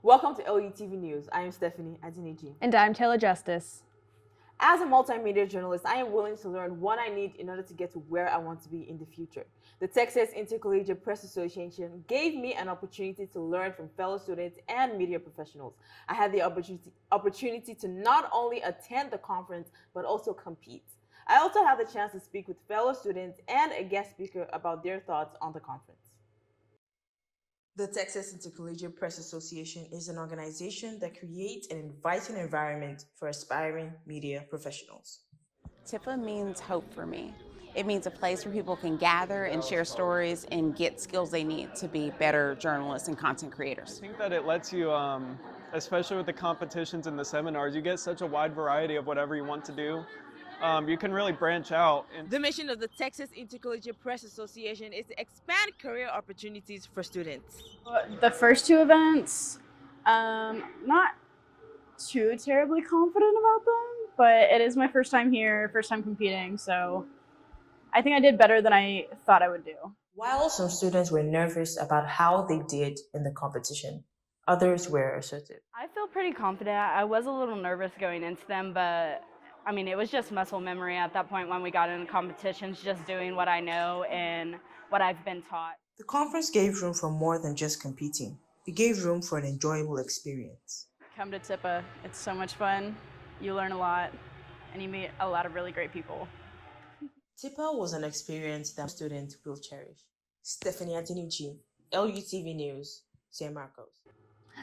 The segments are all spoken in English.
Welcome to LUTV News. I am Stephanie Adiniji. And I'm Taylor Justice. As a multimedia journalist, I am willing to learn what I need in order to get to where I want to be in the future. The Texas Intercollegiate Press Association gave me an opportunity to learn from fellow students and media professionals. I had the opportunity to not only attend the conference, but also compete. I also had the chance to speak with fellow students and a guest speaker about their thoughts on the conference. The Texas Intercollegiate Press Association is an organization that creates an inviting environment for aspiring media professionals. TIPA means hope for me. It means a place where people can gather and share stories and get skills they need to be better journalists and content creators. I think that it lets you, especially with the competitions and the seminars, you get such a wide variety of whatever you want to do. You can really branch out. The mission of the Texas Intercollegiate Press Association is to expand career opportunities for students. The first two events, not too terribly confident about them, but it is my first time here, first time competing, so I think I did better than I thought I would do. While some students were nervous about how they did in the competition, others were assertive. I feel pretty confident. I was a little nervous going into them, but I mean, it was just muscle memory at that point when we got into competitions, just doing what I know and what I've been taught. The conference gave room for more than just competing. It gave room for an enjoyable experience. Come to TIPA. It's so much fun. You learn a lot, and you meet a lot of really great people. TIPA was an experience that students will cherish. Stephanie Adiniji, LUTV News, San Marcos.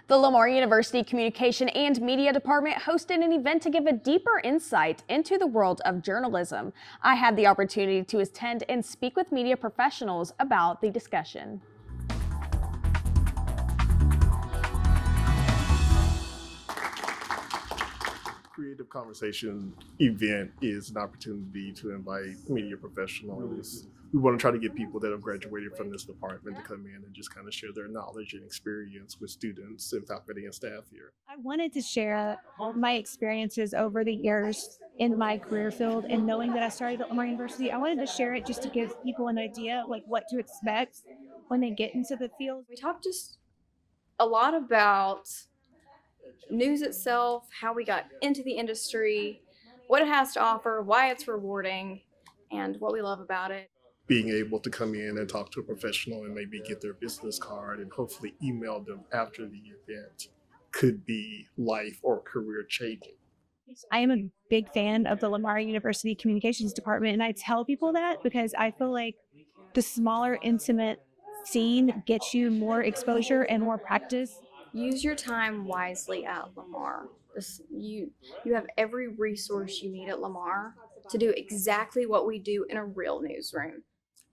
The Lamar University Communication and Media Department hosted an event to give a deeper insight into the world of journalism. I had the opportunity to attend and speak with media professionals about the discussion. Creative Conversation event is an opportunity to invite media professionals. We want to try to get people that have graduated from this department to come in and just kind of share their knowledge and experience with students and faculty and staff here. I wanted to share my experiences over the years in my career field, and knowing that I started at Lamar University, I wanted to share it just to give people an idea of like what to expect when they get into the field. We talked just a lot about news itself, how we got into the industry, what it has to offer, why it's rewarding, and what we love about it. Being able to come in and talk to a professional and maybe get their business card and hopefully email them after the event could be life or career changing. I am a big fan of the Lamar University Communications Department, and I tell people that because I feel like the smaller, intimate scene gets you more exposure and more practice. Use your time wisely at Lamar. You have every resource you need at Lamar to do exactly what we do in a real newsroom.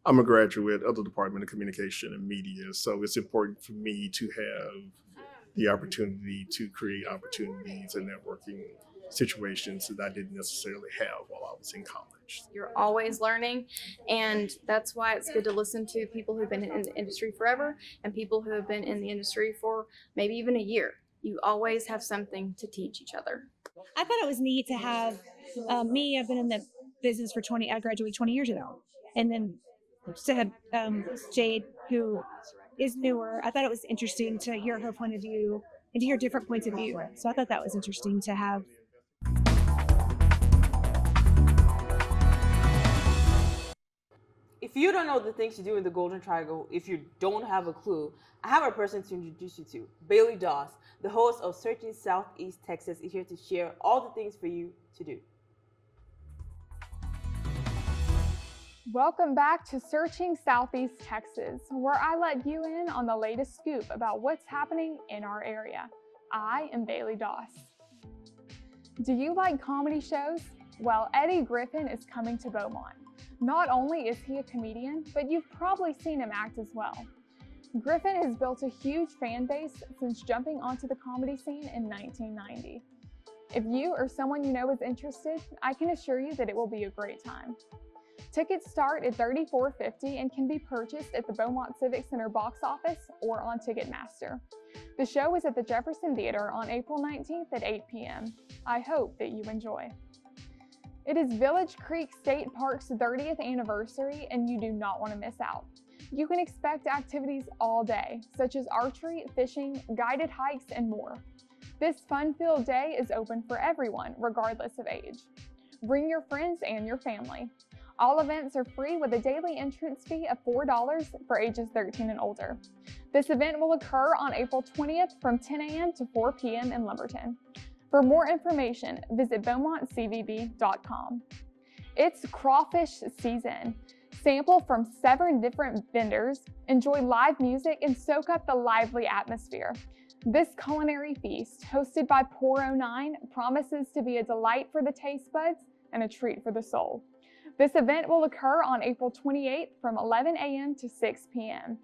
I'm a graduate of the Department of Communication and Media, so it's important for me to have the opportunity to create opportunities and networking situations that I didn't necessarily have while I was in college. You're always learning, and that's why it's good to listen to people who've been in the industry forever and people who have been in the industry for maybe even a year. You always have something to teach each other. I thought it was neat to have me. I've been in the business for I graduated 20 years ago. And then said Jade, who is newer, I thought it was interesting to hear her point of view and to hear different points of view. So I thought that was interesting to have. If you don't know the things to do in the Golden Triangle, if you don't have a clue, I have a person to introduce you to. Bailey Doss, the host of Searching Southeast Texas, is here to share all the things for you to do. Welcome back to Searching Southeast Texas, where I let you in on the latest scoop about what's happening in our area. I am Bailey Doss. Do you like comedy shows? Well, Eddie Griffin is coming to Beaumont. Not only is he a comedian, but you've probably seen him act as well. Griffin has built a huge fan base since jumping onto the comedy scene in 1990. If you or someone you know is interested, I can assure you that it will be a great time. Tickets start at $34.50 and can be purchased at the Beaumont Civic Center box office or on Ticketmaster. The show is at the Jefferson Theater on April 19th at 8 p.m. I hope that you enjoy. It is Village Creek State Park's 30th anniversary, and you do not want to miss out. You can expect activities all day, such as archery, fishing, guided hikes, and more. This fun-filled day is open for everyone, regardless of age. Bring your friends and your family. All events are free with a daily entrance fee of $4 for ages 13 and older. This event will occur on April 20th from 10 a.m. to 4 p.m. in Lumberton. For more information, visit beaumontcvb.com. It's crawfish season. Sample from 7 different vendors, enjoy live music, and soak up the lively atmosphere. This culinary feast, hosted by Pour09, promises to be a delight for the taste buds and a treat for the soul. This event will occur on April 28th from 11 a.m. to 6 p.m.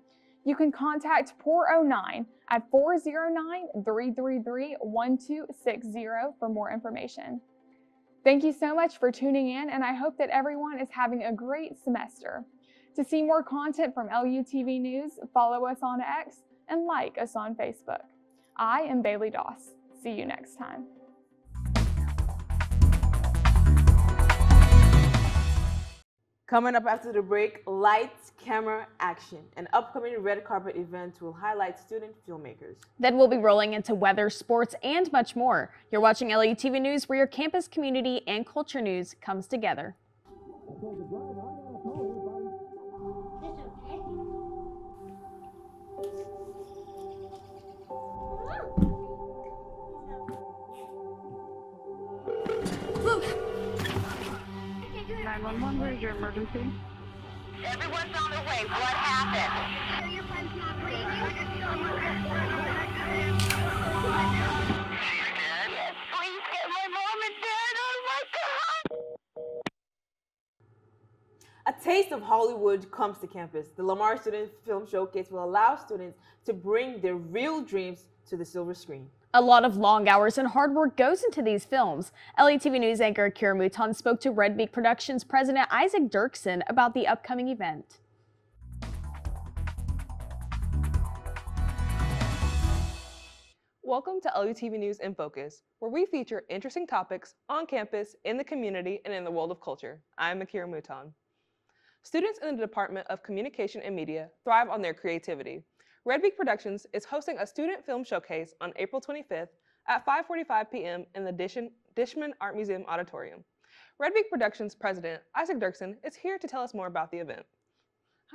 You can contact Pour09 at 409-333-1260 for more information. Thank you so much for tuning in, and I hope that everyone is having a great semester. To see more content from LUTV News, follow us on X and like us on Facebook. I am Bailey Doss. See you next time. Coming up after the break, Lights, Camera, Action. An upcoming red carpet event will highlight student filmmakers. Then we'll be rolling into weather, sports, and much more. You're watching LUTV News, where your campus, community, and culture news comes together. Where's your emergency? Everyone's on their way. What happened? Yes, please get my mom and dad. Oh my God! A taste of Hollywood comes to campus. The Lamar Student Film Showcase will allow students to bring their real dreams to the silver screen. A lot of long hours and hard work goes into these films. LUTV News anchor Kira Mouton spoke to Red Beak Productions president Isaac Dirksen about the upcoming event. Welcome to LUTV News in Focus, where we feature interesting topics on campus, in the community, and in the world of culture. I'm Kira Mouton. Students in the Department of Communication and Media thrive on their creativity. Red Beak Productions is hosting a student film showcase on April 25th at 5:45 p.m. in the Dishman Art Museum Auditorium. Red Beak Productions president Isaac Dirksen is here to tell us more about the event.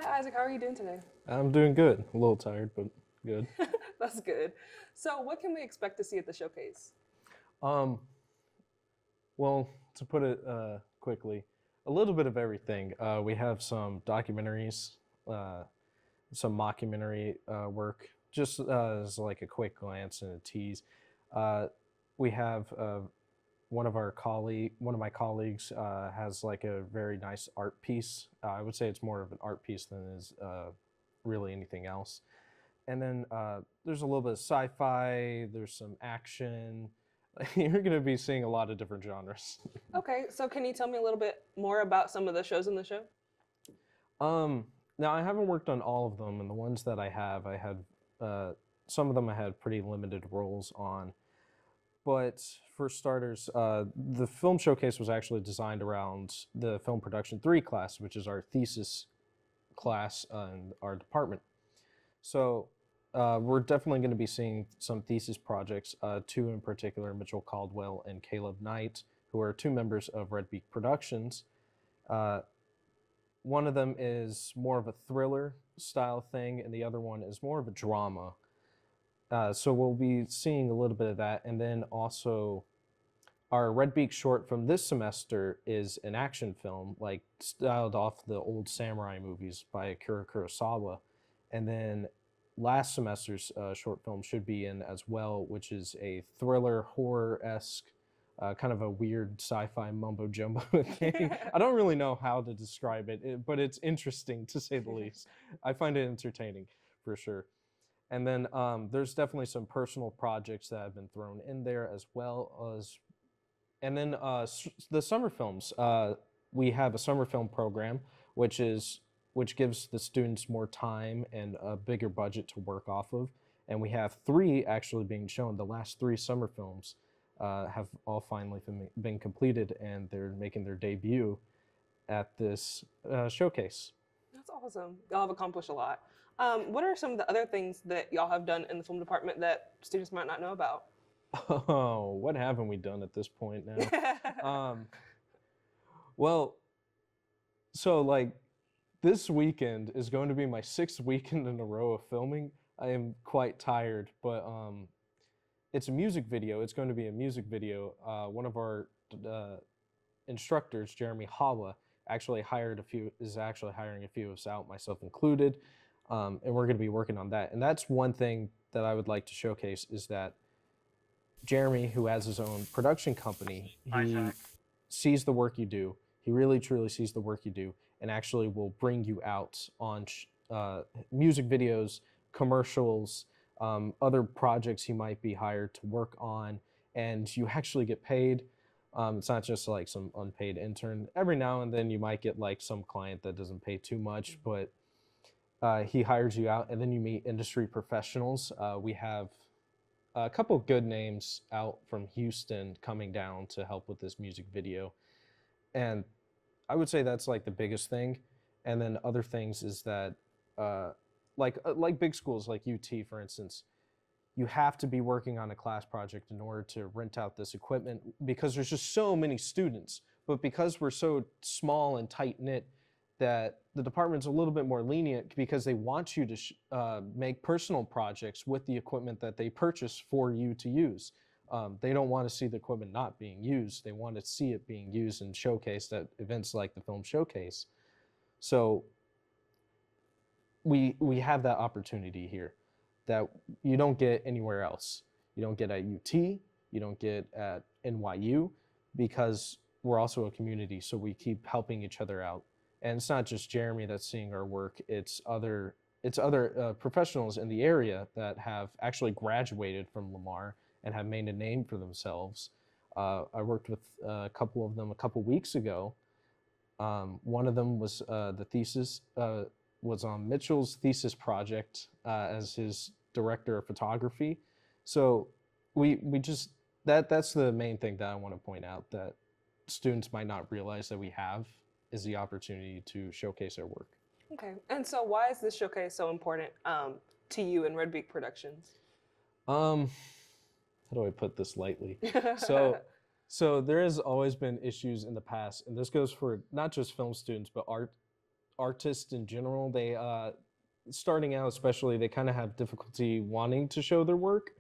Hi Isaac, how are you doing today? I'm doing good. A little tired, but good. That's good. So what can we expect to see at the showcase? Well, to put it quickly, a little bit of everything. We have some documentaries, some mockumentary work, just as like a quick glance and a tease. We have one of my colleagues has like a very nice art piece. I would say it's more of an art piece than is really anything else. And then there's a little bit of sci-fi, there's some action. You're going to be seeing a lot of different genres. Okay, so can you tell me a little bit more about some of the shows in the show? Now, I haven't worked on all of them, and the ones that I had, some of them I had pretty limited roles on. But for starters, the film showcase was actually designed around the Film Production 3 class, which is our thesis class in our department. So we're definitely going to be seeing some thesis projects, 2 in particular, Mitchell Caldwell and Caleb Knight, who are 2 members of Red Beak Productions. One of them is more of a thriller style thing, and the other one is more of a drama. So we'll be seeing a little bit of that. And then also our Red Beak short from this semester is an action film, like styled off the old samurai movies by Akira Kurosawa. And then last semester's short film should be in as well, which is a thriller horror-esque, kind of a weird sci-fi mumbo-jumbo thing. I don't really know how to describe it, but it's interesting to say the least. I find it entertaining for sure. And then there's definitely some personal projects that have been thrown in there as well as, and then the summer films. We have a summer film program, which gives the students more time and a bigger budget to work off of. And we have 3 actually being shown. The last 3 summer films have all finally been completed, and they're making their debut at this showcase. That's awesome. Y'all have accomplished a lot. What are some of the other things that y'all have done in the film department that students might not know about? Oh, what haven't we done at this point now? Well, so like this weekend is going to be my 6th weekend in a row of filming. I am quite tired, but it's a music video. It's going to be a music video. One of our instructors, Jeremy Hawa, is actually hiring a few of us out, myself included, and we're going to be working on that. And that's one thing that I would like to showcase is that Jeremy, who has his own production company, he sees the work you do. He really truly sees the work you do, and actually will bring you out on music videos, commercials, other projects he might be hired to work on, and you actually get paid. It's not just like some unpaid intern. Every now and then you might get like some client that doesn't pay too much, but he hires you out, and then you meet industry professionals. We have a couple of good names out from Houston coming down to help with this music video. And I would say that's like the biggest thing. And then other things is that like big schools like UT, for instance, you have to be working on a class project in order to rent out this equipment because there's just so many students. But because we're so small and tight-knit, that the department's a little bit more lenient because they want you to make personal projects with the equipment that they purchase for you to use. They don't want to see the equipment not being used. They want to see it being used and showcased at events like the Film Showcase. So we have that opportunity here that you don't get anywhere else. You don't get at UT, you don't get at NYU, because we're also a community, so we keep helping each other out. And it's not just Jeremy that's seeing our work, it's other professionals in the area that have actually graduated from Lamar and have made a name for themselves. I worked with a couple of them a couple weeks ago. One of them was the thesis, was on Mitchell's thesis project as his director of photography. So we just, that's the main thing that I want to point out that students might not realize that we have is the opportunity to showcase our work. Okay, and so why is this showcase so important to you in Red Beak Productions? How do I put this lightly? So there has always been issues in the past, and this goes for not just film students, but artists in general. They, starting out especially, they kind of have difficulty wanting to show their work.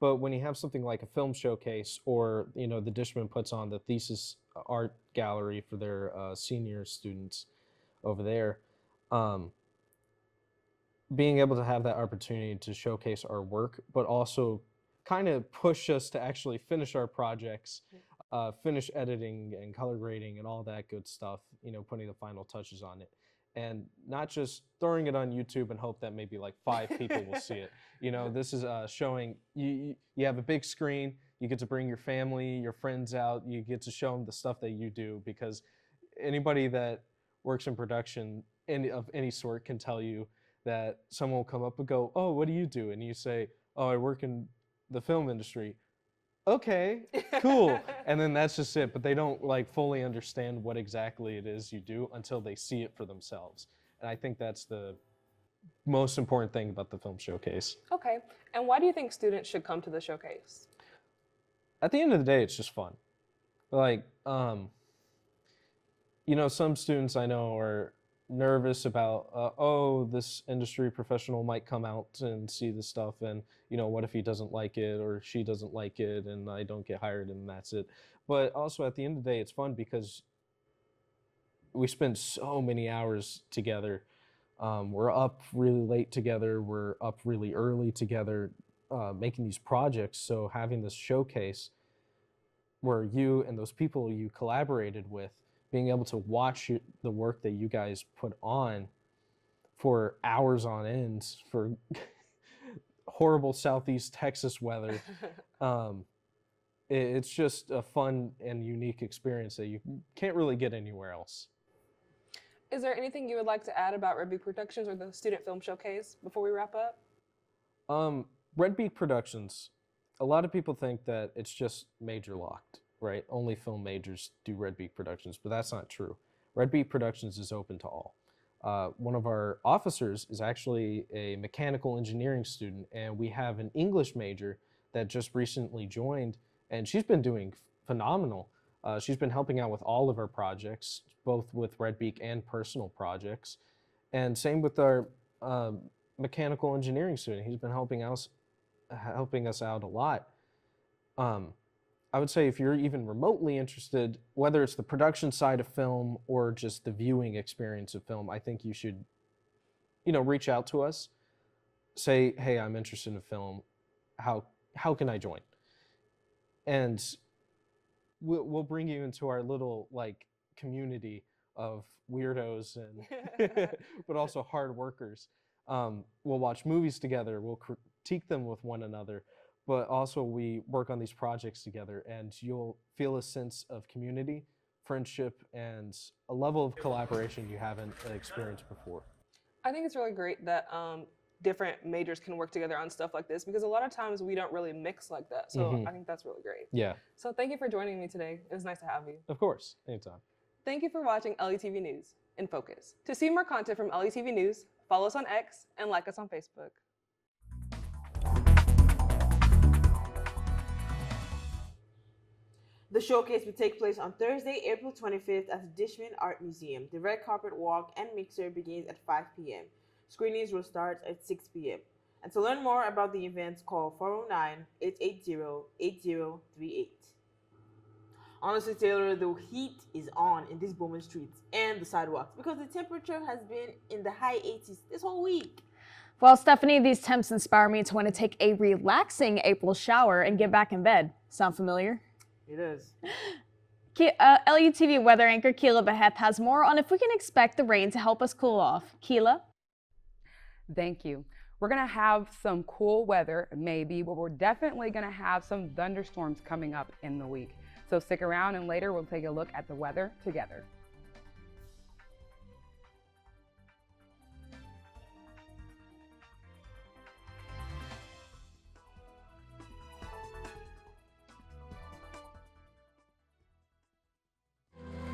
But when you have something like a film showcase, or the Dishman puts on the thesis art gallery for their senior students over there, being able to have that opportunity to showcase our work, but also kind of push us to actually finish our projects, finish editing and color grading and all that good stuff, putting the final touches on it. And not just throwing it on YouTube and hope that maybe like 5 people will see it. This is showing you have a big screen, you get to bring your family, your friends out, you get to show them the stuff that you do, because anybody that works in production of any sort can tell you that someone will come up and go, "Oh, what do you do?" And you say, "Oh, I work in the film industry." Okay, cool. And then that's just it. But they don't like fully understand what exactly it is you do until they see it for themselves. And I think that's the most important thing about the film showcase. Okay, and why do you think students should come to the showcase? At the end of the day, it's just fun. Like, some students I know are nervous about, this industry professional might come out and see this stuff, and what if he doesn't like it or she doesn't like it and I don't get hired and that's it. But also at the end of the day, it's fun because we spend so many hours together. We're up really late together, we're up really early together, making these projects. So having this showcase where you and those people you collaborated with, being able to watch the work that you guys put on for hours on end for horrible Southeast Texas weather, it's just a fun and unique experience that you can't really get anywhere else. Is there anything you would like to add about Red Beak Productions or the Student Film Showcase before we wrap up? Red Beak Productions, a lot of people think that it's just major locked, right? Only film majors do Red Beak Productions, but that's not true. Red Beak Productions is open to all. One of our officers is actually a mechanical engineering student, and we have an English major that just recently joined, and she's been doing phenomenal. She's been helping out with all of our projects, both with Red Beak and personal projects. And same with our mechanical engineering student. He's been helping us out a lot. I would say if you're even remotely interested, whether it's the production side of film or just the viewing experience of film, I think you should, reach out to us. Say, hey, I'm interested in film. How can I join? And we'll bring you into our little community of weirdos and but also hard workers. We'll watch movies together. We'll critique them with one another. But also we work on these projects together, and you'll feel a sense of community, friendship, and a level of collaboration you haven't experienced before. I think it's really great that different majors can work together on stuff like this, because a lot of times we don't really mix like that. So I think that's really great. Yeah. So thank you for joining me today. It was nice to have you. Of course, anytime. Thank you for watching LUTV News in Focus. To see more content from LUTV News, follow us on X and like us on Facebook. The showcase will take place on Thursday, April 25th at the Dishman Art Museum. The red carpet walk and mixer begins at 5 p.m. Screenings will start at 6 p.m. And to learn more about the event, call 409-880-8038. Honestly, Taylor, the heat is on in these Bowman streets and the sidewalks because the temperature has been in the high 80s this whole week. Well, Stephanie, these temps inspire me to want to take a relaxing April shower and get back in bed. Sound familiar? It is. LUTV weather anchor Keela Beheth has more on if we can expect the rain to help us cool off. Keela? Thank you. We're going to have some cool weather, maybe, but we're definitely going to have some thunderstorms coming up in the week. So stick around, and later we'll take a look at the weather together.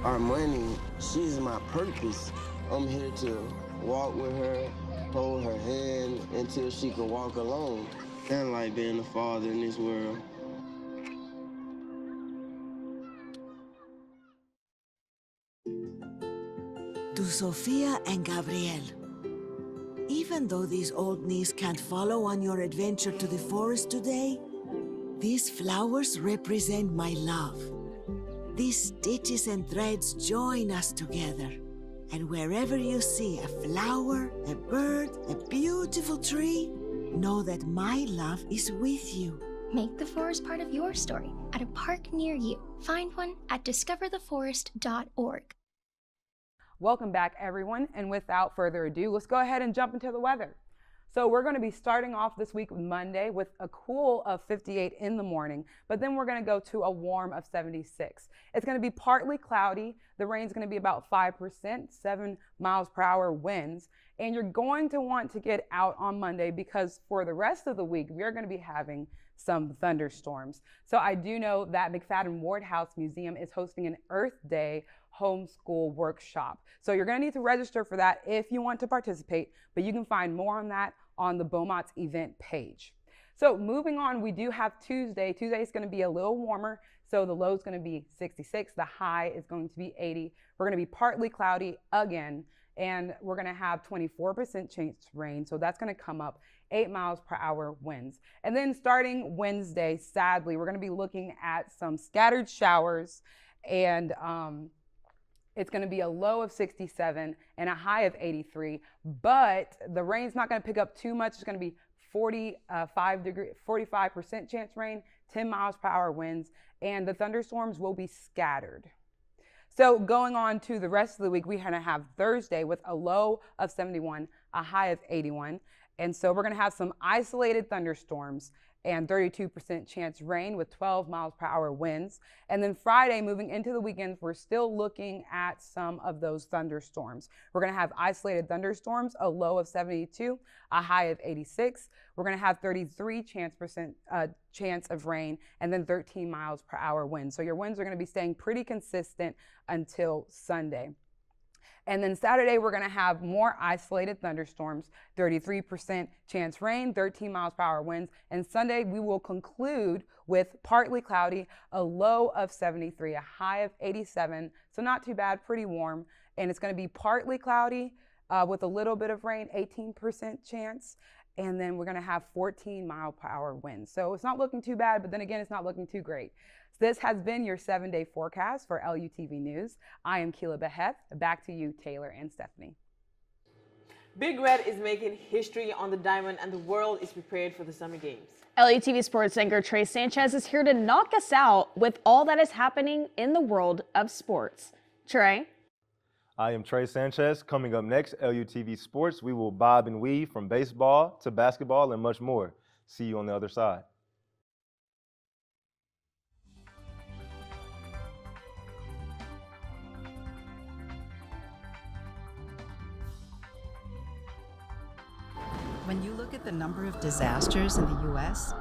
Our money, she's my purpose. I'm here to walk with her, hold her hand until she can walk alone. Kind of like being a father in this world. To Sofia and Gabriel. Even though these old knees can't follow on your adventure to the forest today, these flowers represent my love. These stitches and threads join us together. And wherever you see a flower, a bird, a beautiful tree, know that my love is with you. Make the forest part of your story at a park near you. Find one at discovertheforest.org. Welcome back, everyone. And without further ado, let's go ahead and jump into the weather. So we're going to be starting off this week with Monday with a cool of 58 in the morning, but then we're going to go to a warm of 76. It's going to be partly cloudy. The rain's going to be about 5%, 7 miles per hour winds. And you're going to want to get out on Monday because for the rest of the week, we're going to be having some thunderstorms. So I do know that McFadden Ward House Museum is hosting an Earth Day homeschool workshop. So you're going to need to register for that if you want to participate, but you can find more on that on the Beaumont's event page. So moving on, we do have Tuesday. Tuesday is going to be a little warmer. So the low is going to be 66. The high is going to be 80. We're going to be partly cloudy again, and we're going to have 24% chance of rain. So that's going to come up 8 miles per hour winds. And then starting Wednesday, sadly, we're going to be looking at some scattered showers, and it's going to be a low of 67 and a high of 83, but the rain's not going to pick up too much. It's going to be 45% chance rain, 10 miles per hour winds, and the thunderstorms will be scattered. So going on to the rest of the week, we're going to have Thursday with a low of 71, a high of 81. And so we're going to have some isolated thunderstorms and 32% chance rain with 12 miles per hour winds. And then Friday, moving into the weekends, we're still looking at some of those thunderstorms. We're going to have isolated thunderstorms, a low of 72, a high of 86. We're going to have 33% chance of rain, and then 13 miles per hour winds. So your winds are going to be staying pretty consistent until Sunday. And then Saturday, we're going to have more isolated thunderstorms, 33% chance rain, 13 miles per hour winds. And Sunday, we will conclude with partly cloudy, a low of 73, a high of 87. So not too bad, pretty warm. And it's going to be partly cloudy with a little bit of rain, 18% chance. And then we're going to have 14 mile per hour winds. So it's not looking too bad, but then again, it's not looking too great. This has been your 7-day forecast for LUTV News. I am Keela Beheth. Back to you, Taylor and Stephanie. Big Red is making history on the diamond, and the world is prepared for the Summer Games. LUTV sports anchor Trey Sanchez is here to knock us out with all that is happening in the world of sports. Trey? I am Trey Sanchez. Coming up next, LUTV Sports, we will bob and weave from baseball to basketball and much more. See you on the other side. When you look at the number of disasters in the U.S.,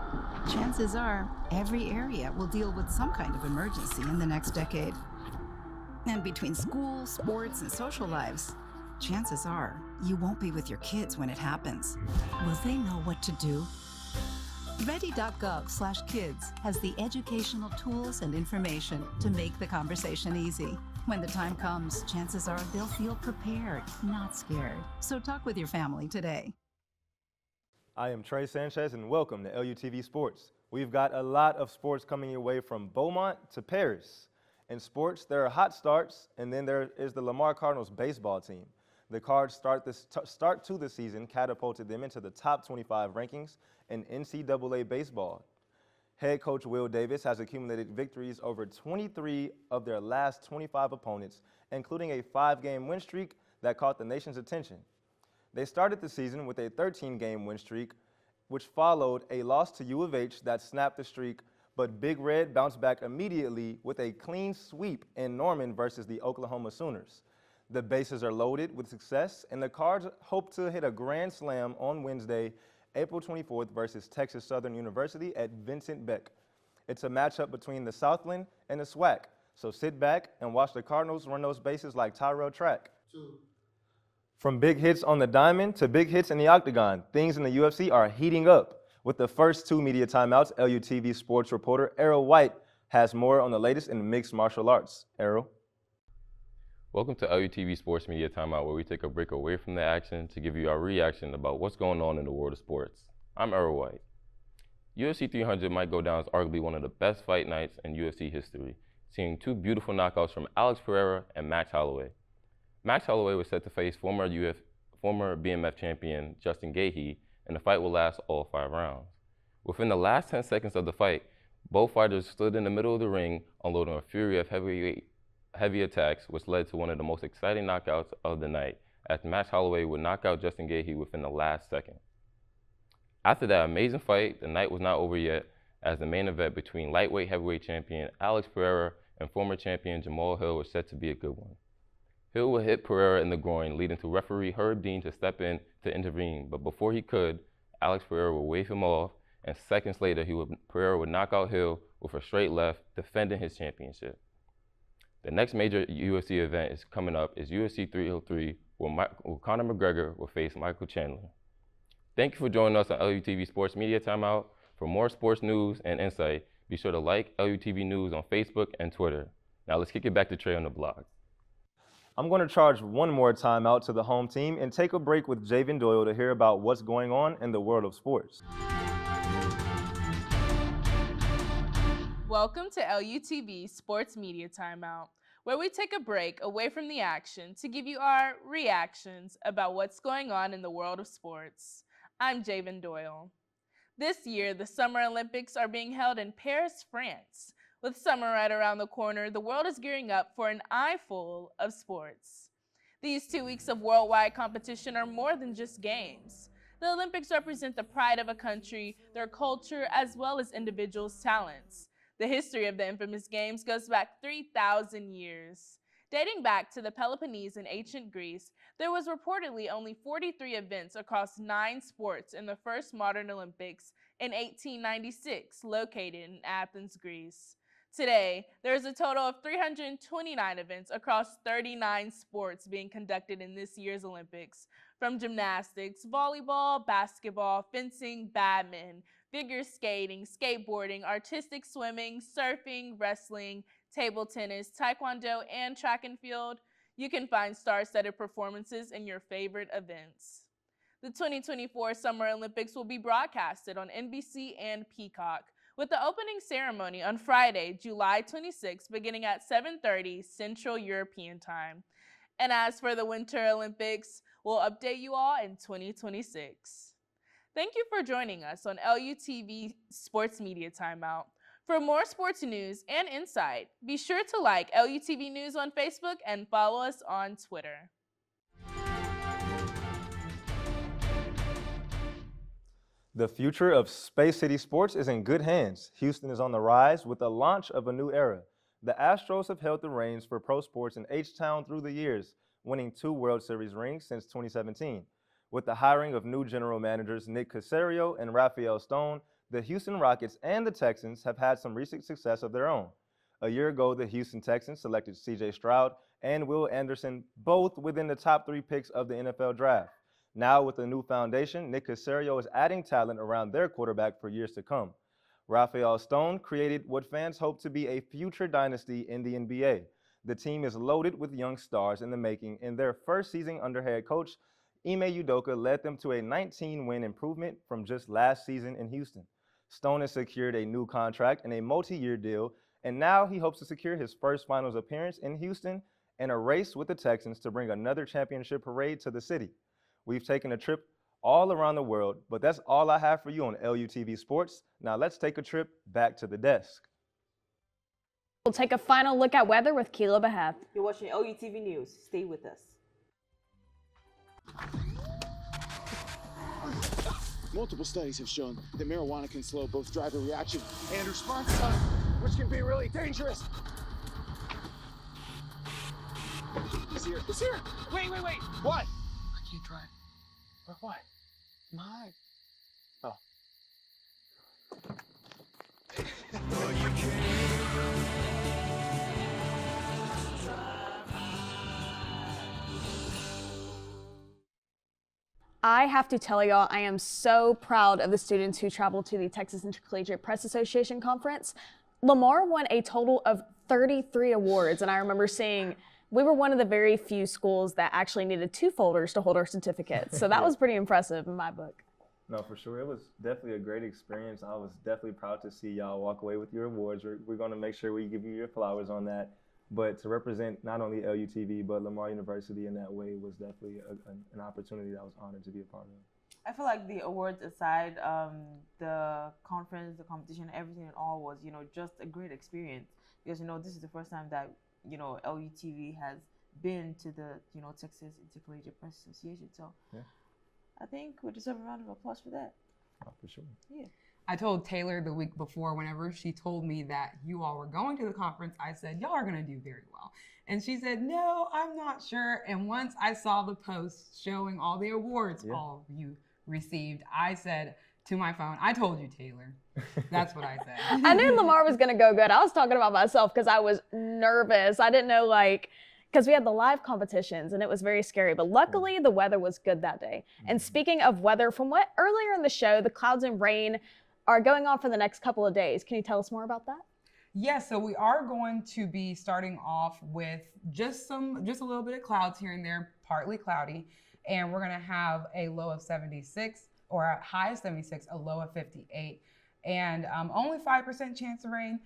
chances are every area will deal with some kind of emergency in the next decade. And between school, sports, and social lives, chances are you won't be with your kids when it happens. Will they know what to do? Ready.gov/kids has the educational tools and information to make the conversation easy. When the time comes, chances are they'll feel prepared, not scared. So talk with your family today. I am Trey Sanchez, and welcome to LUTV Sports. We've got a lot of sports coming your way from Beaumont to Paris. In sports, there are hot starts, and then there is the Lamar Cardinals baseball team. The Cards start to the season catapulted them into the top 25 rankings in NCAA baseball. Head coach Will Davis has accumulated victories over 23 of their last 25 opponents, including a 5-game win streak that caught the nation's attention. They started the season with a 13-game win streak, which followed a loss to U of H that snapped the streak, but Big Red bounced back immediately with a clean sweep in Norman versus the Oklahoma Sooners. The bases are loaded with success, and the Cards hope to hit a grand slam on Wednesday, April 24th versus Texas Southern University at Vincent Beck. It's a matchup between the Southland and the SWAC, so sit back and watch the Cardinals run those bases like Tyrell Track. From big hits on the diamond to big hits in the octagon, things in the UFC are heating up. With the first 2 media timeouts, LUTV sports reporter Errol White has more on the latest in mixed martial arts. Errol. Welcome to LUTV Sports Media Timeout, where we take a break away from the action to give you our reaction about what's going on in the world of sports. I'm Errol White. UFC 300 might go down as arguably one of the best fight nights in UFC history, seeing 2 beautiful knockouts from Alex Pereira and Max Holloway. Max Holloway was set to face former BMF champion Justin Gaethje, and the fight will last all 5 rounds. Within the last 10 seconds of the fight, both fighters stood in the middle of the ring, unloading a fury of heavy attacks, which led to one of the most exciting knockouts of the night, as Max Holloway would knock out Justin Gaethje within the last second. After that amazing fight, the night was not over yet, as the main event between lightweight heavyweight champion Alex Pereira and former champion Jamal Hill was set to be a good one. Hill would hit Pereira in the groin, leading to referee Herb Dean to step in to intervene, but before he could, Alex Pereira would wave him off, and seconds later, Pereira would knock out Hill with a straight left, defending his championship. The next major UFC event is coming up is UFC 303, where Conor McGregor will face Michael Chandler. Thank you for joining us on LUTV Sports Media Timeout. For more sports news and insight, be sure to like LUTV News on Facebook and Twitter. Now let's kick it back to Trey on the blog. I'm going to charge one more timeout to the home team and take a break with Javen Doyle to hear about what's going on in the world of sports. Welcome to LUTV Sports Media Timeout, where we take a break away from the action to give you our reactions about what's going on in the world of sports. I'm Javen Doyle. This year, the Summer Olympics are being held in Paris, France. With summer right around the corner, the world is gearing up for an eyeful of sports. These 2 weeks of worldwide competition are more than just games. The Olympics represent the pride of a country, their culture, as well as individuals' talents. The history of the infamous games goes back 3,000 years. Dating back to the Peloponnese in ancient Greece, there was reportedly only 43 events across 9 sports in the first modern Olympics in 1896, located in Athens, Greece. Today, there is a total of 329 events across 39 sports being conducted in this year's Olympics, from gymnastics, volleyball, basketball, fencing, badminton, figure skating, skateboarding, artistic swimming, surfing, wrestling, table tennis, taekwondo, and track and field. You can find star-studded performances in your favorite events. The 2024 Summer Olympics will be broadcasted on NBC and Peacock, with the opening ceremony on Friday, July 26, beginning at 7:30 Central European Time. And as for the Winter Olympics, we'll update you all in 2026. Thank you for joining us on LUTV Sports Media Timeout. For more sports news and insight, be sure to like LUTV News on Facebook and follow us on Twitter. The future of Space City sports is in good hands. Houston is on the rise with the launch of a new era. The Astros have held the reins for pro sports in H-Town through the years, winning 2 World Series rings since 2017. With the hiring of new general managers Nick Caserio and Rafael Stone, the Houston Rockets and the Texans have had some recent success of their own. A year ago, the Houston Texans selected C.J. Stroud and Will Anderson, both within the top 3 picks of the NFL draft. Now, with a new foundation, Nick Caserio is adding talent around their quarterback for years to come. Rafael Stone created what fans hope to be a future dynasty in the NBA. The team is loaded with young stars in the making. In their first season under head coach, Ime Udoka led them to a 19-win improvement from just last season in Houston. Stone has secured a new contract and a multi-year deal, and now he hopes to secure his first finals appearance in Houston and a race with the Texans to bring another championship parade to the city. We've taken a trip all around the world, but that's all I have for you on LUTV Sports. Now let's take a trip back to the desk. We'll take a final look at weather with Keela Beheth. You're watching LUTV News. Stay with us. Multiple studies have shown that marijuana can slow both driver reaction and response time, which can be really dangerous. It's here. It's here. Wait. What? I can't drive. What? My. Oh. I have to tell y'all, I am so proud of the students who traveled to the Texas Intercollegiate Press Association Conference. Lamar won a total of 33 awards, and I remember seeing we were one of the very few schools that actually needed 2 folders to hold our certificates. So that was pretty impressive in my book. No, for sure. It was definitely a great experience. I was definitely proud to see y'all walk away with your awards. We're going to make sure we give you your flowers on that. But to represent not only LUTV, but Lamar University in that way was definitely an opportunity that I was honored to be a part of. I feel like the awards aside, the conference, the competition, everything and all was, just a great experience. Because, this is the first time that, LUTV has been to the, Texas Intercollegiate Press Association. So yeah. I think we deserve a round of applause for that. Oh, for sure. Yeah. I told Taylor the week before, whenever she told me that you all were going to the conference, I said, y'all are going to do very well. And she said, no, I'm not sure. And once I saw the post showing all the awards all of you received, I said to my phone, I told you, Taylor. That's what I said. I knew Lamar was going to go good. I was talking about myself because I was nervous. I didn't know, because we had the live competitions and it was very scary. But luckily, the weather was good that day. And speaking of weather, from what earlier in the show, the clouds and rain are going on for the next couple of days. Can you tell us more about that? Yes, so we are going to be starting off with just a little bit of clouds here and there, partly cloudy, and we're going to have a low of 76 or a high of 76, a low of 58, and only 5% chance of rain.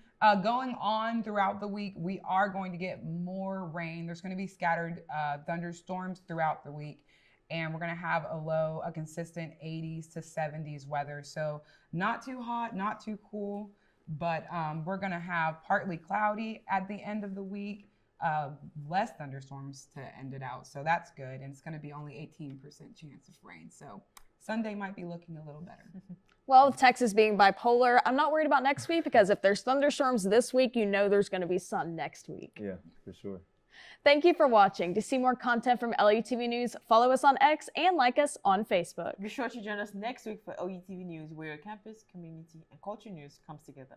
Going on throughout the week, we are going to get more rain. There's going to be scattered thunderstorms throughout the week. And we're going to have a consistent 80s to 70s weather. So not too hot, not too cool, but we're going to have partly cloudy at the end of the week, less thunderstorms to end it out. So that's good. And it's going to be only 18% chance of rain. So Sunday might be looking a little better. Well, with Texas being bipolar, I'm not worried about next week because if there's thunderstorms this week, there's going to be sun next week. Yeah, for sure. Thank you for watching. To see more content from LUTV News, follow us on X and like us on Facebook. Be sure to join us next week for LUTV News, where your campus, community, and culture news comes together.